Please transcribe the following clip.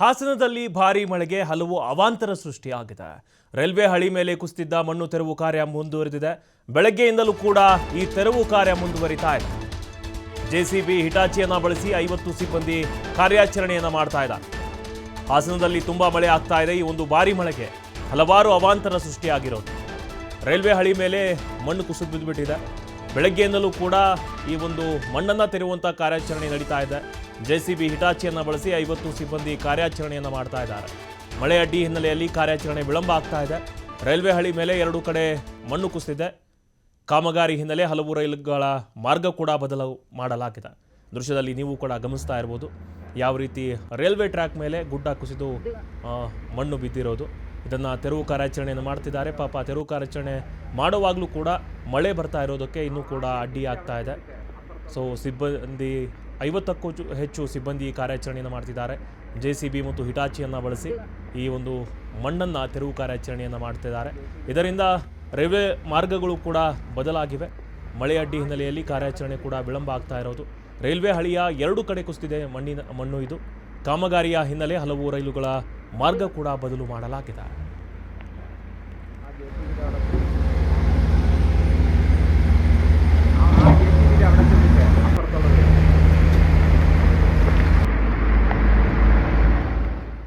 ಹಾಸನದಲ್ಲಿ ಭಾರೀ ಮಳೆಗೆ ಹಲವು ಅವಾಂತರ ಸೃಷ್ಟಿಯಾಗಿದೆ. ರೈಲ್ವೆ ಹಳಿ ಮೇಲೆ ಕುಸಿದಿದ್ದ ಮಣ್ಣು ತೆರವು ಕಾರ್ಯ ಮುಂದುವರೆದಿದೆ. ಬೆಳಗ್ಗೆಯಿಂದಲೂ ಕೂಡ ಈ ತೆರವು ಕಾರ್ಯ ಮುಂದುವರಿತಾ ಇದೆ. ಜೆಸಿಬಿ ಹಿಟಾಚಿಯನ್ನ ಬಳಸಿ 50 ಸಿಬ್ಬಂದಿ ಕಾರ್ಯಾಚರಣೆಯನ್ನ ಮಾಡ್ತಾ ಇದ್ದಾರೆ. ಹಾಸನದಲ್ಲಿ ತುಂಬಾ ಮಳೆ ಆಗ್ತಾ ಇದೆ. ಈ ಒಂದು ಭಾರೀ ಮಳೆಗೆ ಹಲವಾರು ಅವಾಂತರ ಸೃಷ್ಟಿಯಾಗಿರೋದು. ರೈಲ್ವೆ ಹಳಿ ಮೇಲೆ ಮಣ್ಣು ಕುಸಿದು ಬಿದ್ದುಬಿಟ್ಟಿದೆ. ಬೆಳಗ್ಗೆಯಿಂದಲೂ ಕೂಡ ಈ ಒಂದು ಮಣ್ಣನ್ನು ತೆರೆಯುವಂಥ ಕಾರ್ಯಾಚರಣೆ ನಡೀತಾ ಇದೆ. ಜೆಸಿಬಿ ಹಿಟಾಚಿಯನ್ನು ಬಳಸಿ 50 ಸಿಬ್ಬಂದಿ ಕಾರ್ಯಾಚರಣೆಯನ್ನು ಮಾಡ್ತಾ ಇದ್ದಾರೆ. ಮಳೆ ಅಡ್ಡಿ ಹಿನ್ನೆಲೆಯಲ್ಲಿ ಕಾರ್ಯಾಚರಣೆ ವಿಳಂಬ ಆಗ್ತಾ ಇದೆ. ರೈಲ್ವೆ ಹಳಿ ಮೇಲೆ 2 ಕಡೆ ಮಣ್ಣು ಕುಸಿದಿದೆ. ಕಾಮಗಾರಿ ಹಿನ್ನೆಲೆ ಹಲವು ರೈಲುಗಳ ಮಾರ್ಗ ಕೂಡ ಬದಲು ಮಾಡಲಾಗಿದೆ. ದೃಶ್ಯದಲ್ಲಿ ನೀವು ಕೂಡ ಗಮನಿಸ್ತಾ ಇರ್ಬೋದು ಯಾವ ರೀತಿ ರೈಲ್ವೆ ಟ್ರ್ಯಾಕ್ ಮೇಲೆ ಗುಡ್ಡ ಕುಸಿದು ಮಣ್ಣು ಬಿದ್ದಿರೋದು. ಇದನ್ನು ತೆರವು ಕಾರ್ಯಾಚರಣೆಯನ್ನು ಮಾಡ್ತಿದ್ದಾರೆ. ಪಾಪ ತೆರವು ಕಾರ್ಯಾಚರಣೆ ಮಾಡುವಾಗಲೂ ಕೂಡ ಮಳೆ ಬರ್ತಾ ಇರೋದಕ್ಕೆ ಇನ್ನೂ ಕೂಡ ಅಡ್ಡಿ ಆಗ್ತಾ ಇದೆ. ಸೊ ಸಿಬ್ಬಂದಿ 50ಕ್ಕೂ ಹೆಚ್ಚು ಸಿಬ್ಬಂದಿ ಕಾರ್ಯಾಚರಣೆಯನ್ನು ಮಾಡ್ತಿದ್ದಾರೆ. ಜೆಸಿಬಿ ಮತ್ತು ಹಿಟಾಚಿಯನ್ನು ಬಳಸಿ ಈ ಒಂದು ಮಣ್ಣನ್ನು ತೆರವು ಕಾರ್ಯಾಚರಣೆಯನ್ನು ಮಾಡ್ತಿದ್ದಾರೆ. ಇದರಿಂದ ರೈಲ್ವೆ ಮಾರ್ಗಗಳು ಕೂಡ ಬದಲಾಗಿವೆ. ಮಳೆ ಅಡ್ಡಿ ಹಿನ್ನೆಲೆಯಲ್ಲಿ ಕಾರ್ಯಾಚರಣೆ ಕೂಡ ವಿಳಂಬ ಆಗ್ತಾ ಇರೋದು. ರೈಲ್ವೆ ಹಳಿಯ 2 ಕಡೆ ಕುಸಿದಿದೆ ಮಣ್ಣು ಇದು. ಕಾಮಗಾರಿಯ ಹಿನ್ನೆಲೆ ಹಲವು ರೈಲುಗಳ ಮಾರ್ಗ ಕೂಡ ಬದಲು ಮಾಡಲಾಗಿದೆ.